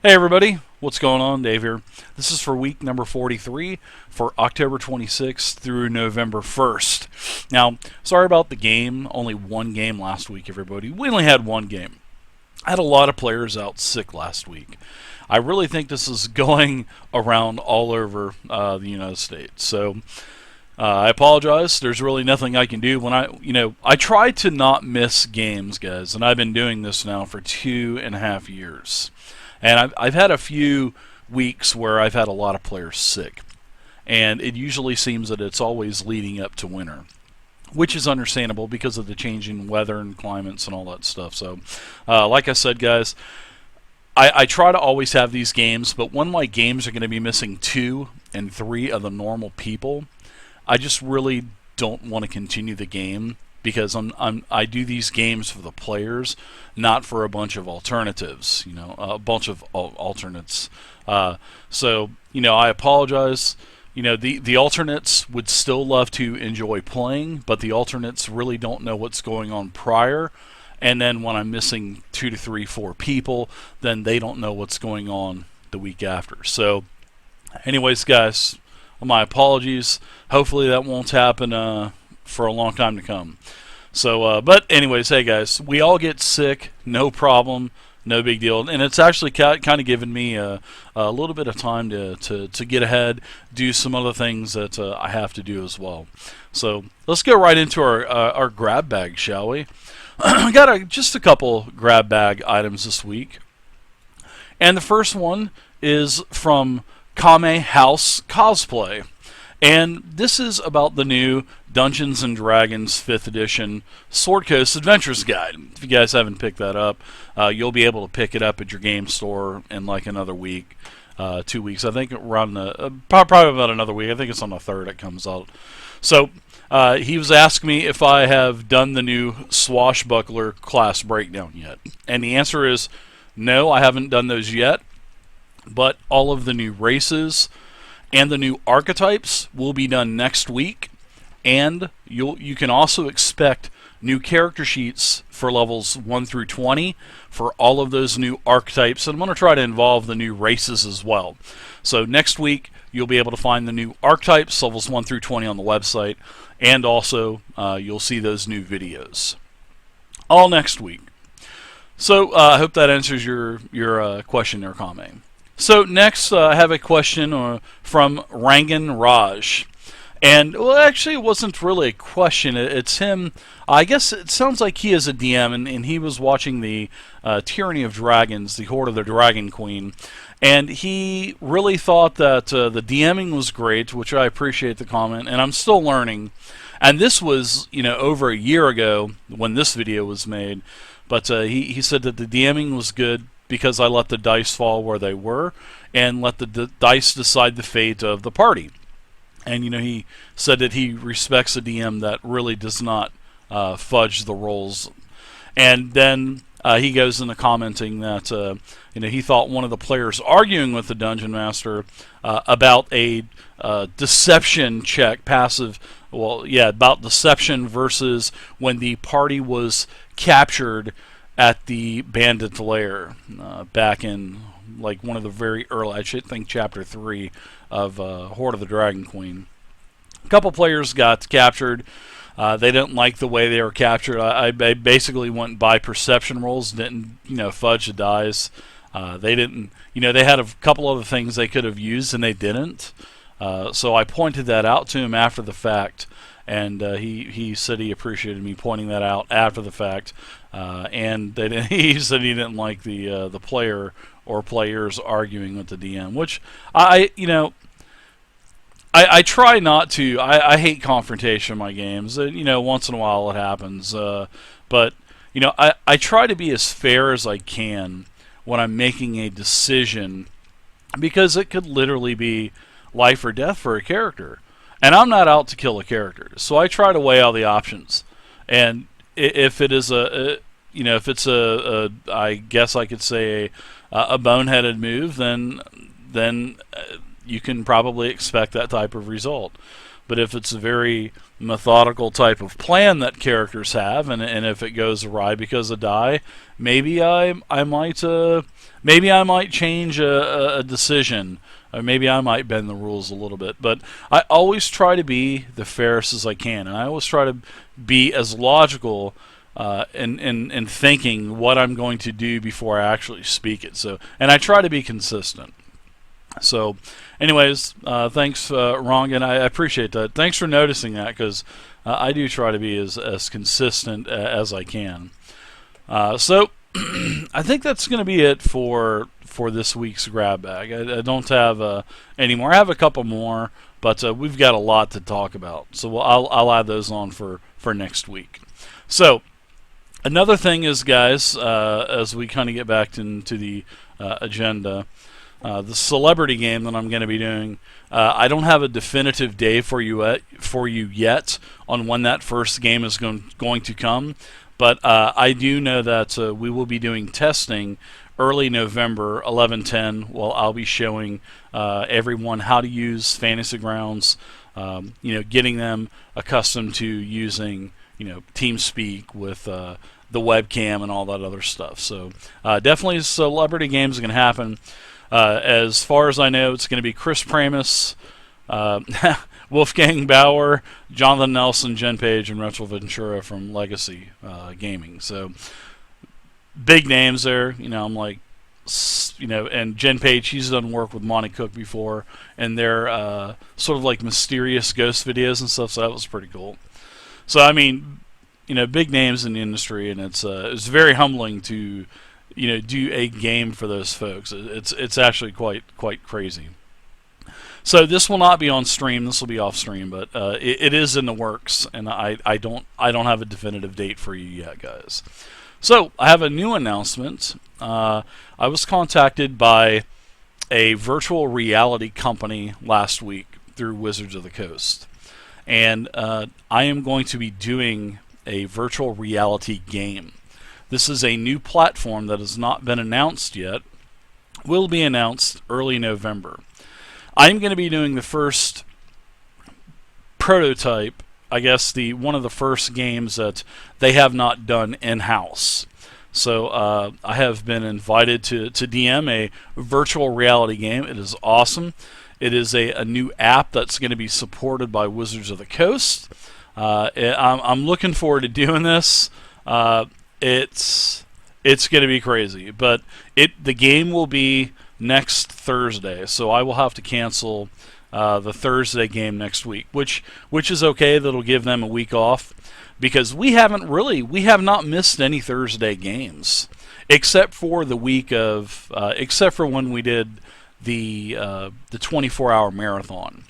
Hey everybody, what's going on? Dave here. This is for week number 43 for October 26th through November 1st. Now, sorry about the game, only one game last week, everybody. We only had one game. I had a lot of players out sick last week. I really think this is going around all over the United States. So I apologize. There's really nothing I can do. I try to not miss games, guys, and I've been doing this now for 2.5 years. And I've had a few weeks where I've had a lot of players sick. And it usually seems that it's always leading up to winter, which is understandable because of the changing weather and climates and all that stuff. So, like I said, guys, I try to always have these games, but when my games are going to be missing 2 and 3 of the normal people, I just really don't want to continue the game because I do these games for the players, not for a bunch of alternatives, a bunch of alternates. So, I apologize. The alternates would still love to enjoy playing, but the alternates really don't know what's going on prior. And then when I'm missing 2 to 3, 4 people, then they don't know what's going on the week after. So, anyways, guys, my apologies. Hopefully that won't happen for a long time to come. So, but anyways, hey guys, we all get sick, no problem, no big deal, and it's actually kind of given me a little bit of time to get ahead, do some other things that I have to do as well. So let's go right into our grab bag, shall we? I got just a couple grab bag items this week, and the first one is from Kame House Cosplay. And this is about the new Dungeons & Dragons 5th Edition Sword Coast Adventures Guide. If you guys haven't picked that up, you'll be able to pick it up at your game store in like another week, 2 weeks. I think around probably about another week. I think it's on the 3rd it comes out. So he was asking me if I have done the new Swashbuckler class breakdown yet. And the answer is no, I haven't done those yet. But all of the new races and the new archetypes will be done next week, and you can also expect new character sheets for levels 1 through 20 for all of those new archetypes, and I'm going to try to involve the new races as well. So next week you'll be able to find the new archetypes, levels 1 through 20 on the website, and also you'll see those new videos. All next week. So I hope that answers your question or comment. So next, I have a question from Rangan Raj. And, well, actually, it wasn't really a question. It's him. I guess it sounds like he is a DM, and he was watching the Tyranny of Dragons, the Horde of the Dragon Queen. And he really thought that the DMing was great, which I appreciate the comment, and I'm still learning. And this was, over a year ago when this video was made. But he said that the DMing was good, because I let the dice fall where they were and let the dice decide the fate of the party. And, he said that he respects a DM that really does not fudge the rolls. And then he goes into commenting that, he thought one of the players arguing with the Dungeon Master about a deception check, passive, about deception versus when the party was captured at the bandit lair back in like one of the very early, I should think chapter 3 of Horde of the Dragon Queen. A couple players got captured. They didn't like the way they were captured. I basically went by perception rolls, didn't fudge the dice. They didn't, they had a couple other things they could have used and they didn't. So I pointed that out to him after the fact. And he said he appreciated me pointing that out after the fact, and he said he didn't like the player or players arguing with the DM, which I try not to. I hate confrontation in my games. Once in a while it happens, but I try to be as fair as I can when I'm making a decision, because it could literally be life or death for a character. And I'm not out to kill a character, so I try to weigh all the options. And if it is if it's I guess I could say a boneheaded move, then you can probably expect that type of result. But if it's a very methodical type of plan that characters have, and if it goes awry because of die, maybe I might change a decision, or maybe I might bend the rules a little bit. But I always try to be the fairest as I can, and I always try to be as logical in thinking what I'm going to do before I actually speak it. So, and I try to be consistent. So, anyways, thanks, Rongan. I appreciate that. Thanks for noticing that, because I do try to be as consistent as I can. So, I think that's going to be it for this week's grab bag. I don't have any more. I have a couple more, but we've got a lot to talk about. So I'll add those on for next week. So, another thing is, guys, as we kind of get back into the agenda, the celebrity game that I'm going to be doing, I don't have a definitive day for you yet on when that first game is going to come, but I do know that we will be doing testing early November 11/10. Well, I'll be showing everyone how to use Fantasy Grounds, getting them accustomed to using TeamSpeak with the webcam and all that other stuff. So definitely celebrity games are going to happen. As far as I know, it's going to be Chris Pramus, Wolfgang Bauer, Jonathan Nelson, Jen Page, and Rachel Ventura from Legacy Gaming. So big names there. I'm like, and Jen Page, she's done work with Monty Cook before, and they're sort of like mysterious ghost videos and stuff. So that was pretty cool. So I mean, big names in the industry, and it's very humbling to do a game for those folks. It's actually quite crazy. So this will not be on stream. This will be off stream, but it is in the works, and I don't have a definitive date for you yet, guys. So I have a new announcement. I was contacted by a virtual reality company last week through Wizards of the Coast, and I am going to be doing a virtual reality game. This is a new platform that has not been announced yet. Will be announced early November. I'm going to be doing the first prototype, I guess one of the first games that they have not done in-house. So I have been invited to DM a virtual reality game. It is awesome. It is a new app that's going to be supported by Wizards of the Coast. I'm looking forward to doing this. It's going to be crazy, but the game will be next Thursday, so I will have to cancel the Thursday game next week, which is okay. That'll give them a week off, because we have not missed any Thursday games except for the week of except for when we did the 24-hour marathon.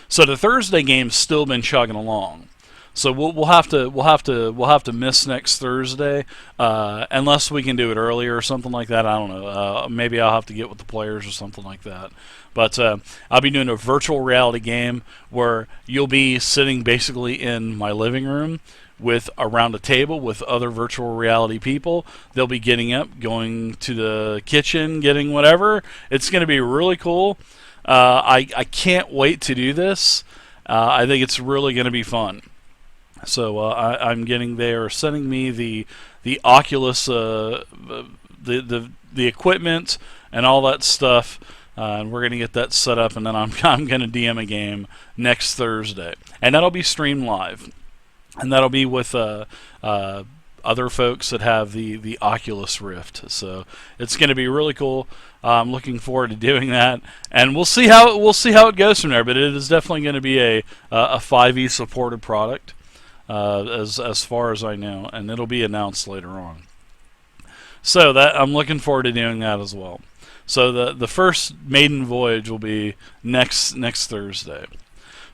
So the Thursday game's still been chugging along. So we'll have to miss next Thursday, unless we can do it earlier or something like that. I don't know. Maybe I'll have to get with the players or something like that. But I'll be doing a virtual reality game where you'll be sitting basically in my living room with around a table with other virtual reality people. They'll be getting up, going to the kitchen, getting whatever. It's going to be really cool. I can't wait to do this. I think it's really going to be fun. So I'm getting there, sending me the Oculus, the equipment and all that stuff, and we're gonna get that set up, and then I'm gonna DM a game next Thursday, and that'll be streamed live, and that'll be with other folks that have the Oculus Rift. So it's gonna be really cool. I'm looking forward to doing that, and we'll see how it goes from there. But it is definitely going to be a 5e supported product. As far as I know, and it'll be announced later on. So that I'm looking forward to doing that as well. So the first maiden voyage will be next Thursday.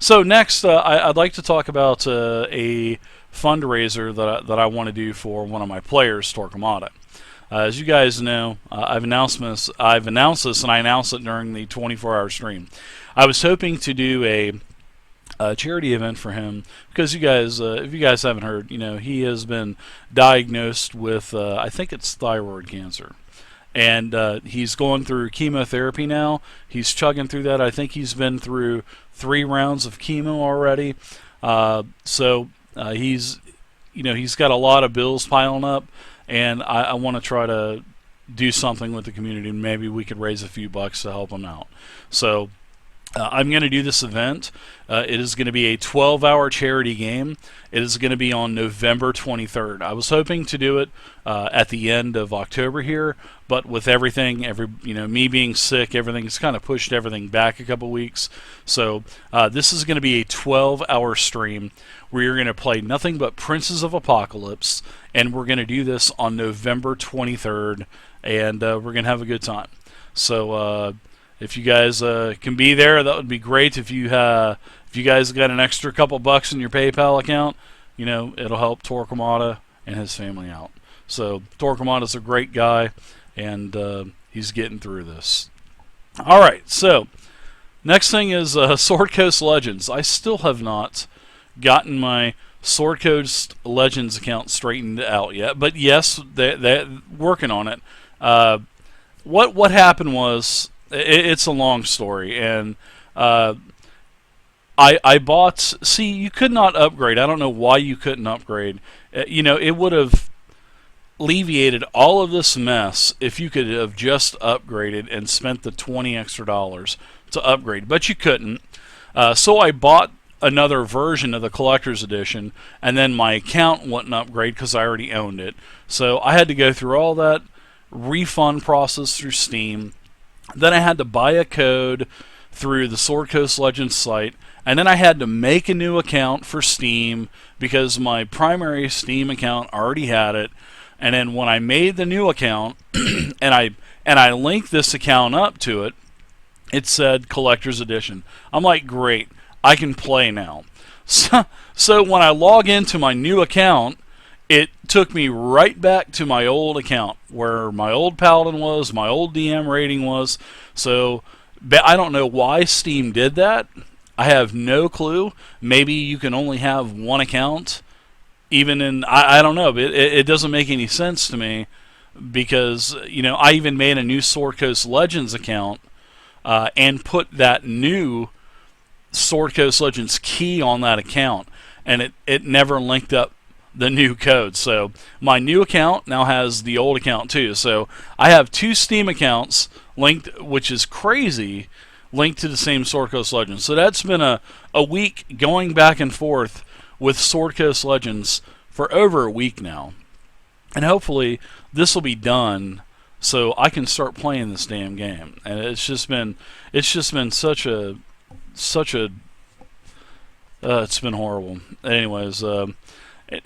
So next, I'd like to talk about a fundraiser that I want to do for one of my players, Torquemada. As you guys know, I've announced this, and I announced it during the 24-hour stream. I was hoping to do a charity event for him, because you guys, if you guys haven't heard, he has been diagnosed with I think it's thyroid cancer, and he's going through chemotherapy now. He's chugging through that. I think he's been through 3 rounds of chemo already. He's he's got a lot of bills piling up, and I want to try to do something with the community. Maybe we could raise a few bucks to help him out. So I'm going to do this event. It is going to be a 12-hour charity game. It is going to be on November 23rd. I was hoping to do it at the end of October here, but with everything, me being sick, everything's kind of pushed everything back a couple weeks. So this is going to be a 12-hour stream where you're going to play nothing but Princes of Apocalypse, and we're going to do this on November 23rd, and we're going to have a good time. So if you guys can be there, that would be great. If you guys got an extra couple bucks in your PayPal account, it'll help Torquemada and his family out. So Torquemada's a great guy, and he's getting through this. All right, so next thing is Sword Coast Legends. I still have not gotten my Sword Coast Legends account straightened out yet, but yes, they're working on it. What happened was, it's a long story, and I bought. See, you could not upgrade. I don't know why you couldn't upgrade. It would have alleviated all of this mess if you could have just upgraded and spent the $20 extra to upgrade, but you couldn't. So I bought another version of the collector's edition, and then my account wouldn't upgrade because I already owned it. So I had to go through all that refund process through Steam. Then I had to buy a code through the Sword Coast Legends site, and then I had to make a new account for Steam because my primary Steam account already had it. And then when I made the new account and I linked this account up to it, it said Collector's Edition. I'm like, great, I can play now. So when I log into my new account, it took me right back to my old account where my old Paladin was, my old DM rating was. So I don't know why Steam did that. I have no clue. Maybe you can only have one account. I don't know. But it doesn't make any sense to me because, I even made a new Sword Coast Legends account and put that new Sword Coast Legends key on that account, and it never linked up the new code. So my new account now has the old account too. So I have 2 Steam accounts linked, which is crazy, linked to the same Sword Coast Legends. So that's been a week going back and forth with Sword Coast Legends for over a week now. And hopefully this will be done so I can start playing this damn game. And it's just been such a it's been horrible. Anyways,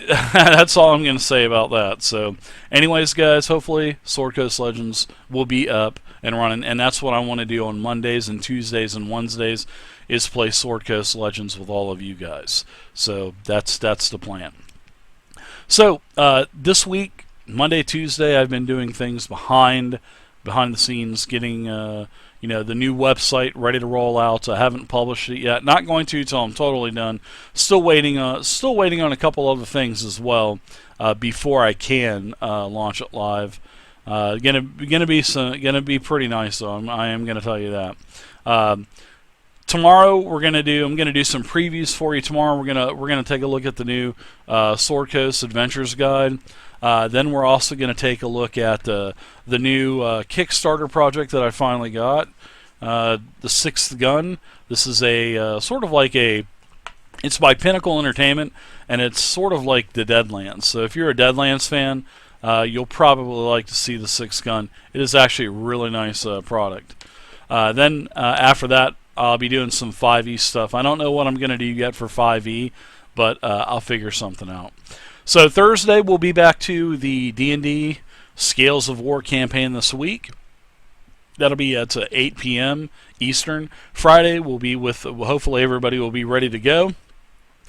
that's all I'm going to say about that. So anyways, guys, hopefully Sword Coast Legends will be up and running, and that's what I want to do on Mondays and Tuesdays and Wednesdays is play Sword Coast Legends with all of you guys. So that's the plan. So this week, Monday, Tuesday, I've been doing things behind the scenes, getting the new website ready to roll out. I haven't published it yet. Not going to till I'm totally done. Still waiting on a couple other things as well before I can launch it live. Gonna be pretty nice though. I am gonna tell you that. Tomorrow I'm gonna do some previews for you. Tomorrow we're gonna take a look at the new Sword Coast Adventures Guide. Then we're also going to take a look at the new Kickstarter project that I finally got, the 6th Gun. This is a sort of like it's by Pinnacle Entertainment, and it's sort of like the Deadlands. So if you're a Deadlands fan, you'll probably like to see the 6th Gun. It is actually a really nice product. Then after that, I'll be doing some 5e stuff. I don't know what I'm going to do yet for 5e, but I'll figure something out. So Thursday we'll be back to the D&D Scales of War campaign this week. That'll be at 8 p.m. Eastern. Friday we'll be hopefully everybody will be ready to go,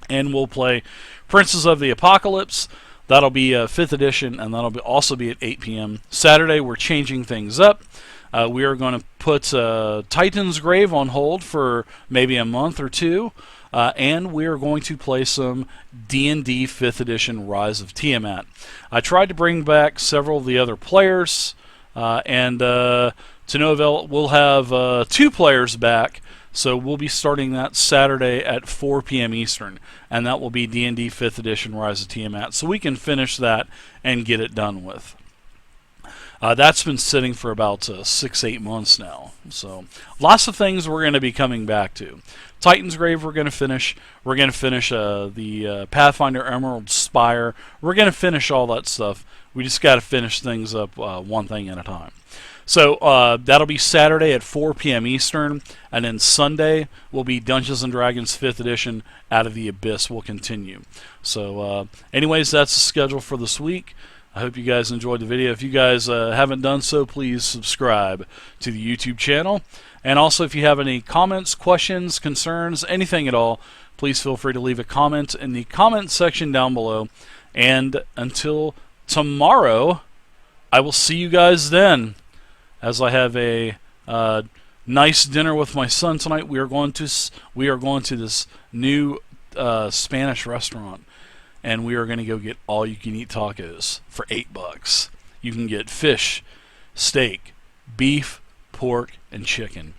and we'll play Princes of the Apocalypse. That'll be 5th edition, and that'll also be at 8 p.m. Saturday we're changing things up. We are going to put Titan's Grave on hold for maybe a month or two. And we are going to play some D&D 5th Edition Rise of Tiamat. I tried to bring back several of the other players And to no avail, we'll have 2 players back. So we'll be starting that Saturday at 4 p.m. Eastern, and that will be D&D 5th Edition Rise of Tiamat. So we can finish that and get it done with. That's been sitting for about 6-8 months now. So lots of things we're going to be coming back to. Titan's Grave we're going to finish. We're going to finish the Pathfinder Emerald Spire. We're going to finish all that stuff. We just got to finish things up one thing at a time. So that'll be Saturday at 4 p.m. Eastern, and then Sunday will be Dungeons & Dragons 5th Edition Out of the Abyss will continue. So anyways, that's the schedule for this week. I hope you guys enjoyed the video. If you guys haven't done so, please subscribe to the YouTube channel. And also, if you have any comments, questions, concerns, anything at all, please feel free to leave a comment in the comment section down below. And until tomorrow, I will see you guys then. As I have a nice dinner with my son tonight, we are going to this new Spanish restaurant, and we are going to go get all-you-can-eat tacos for $8. You can get fish, steak, beef, pork, and chicken.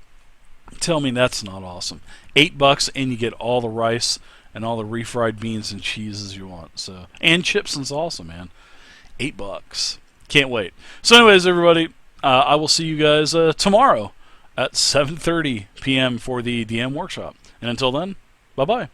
Tell me that's not awesome. $8, and you get all the rice and all the refried beans and cheeses you want. So, and chips and salsa, man. $8. Can't wait. So, anyways, everybody. I will see you guys tomorrow at 7:30 p.m. for the DM workshop. And until then, bye-bye.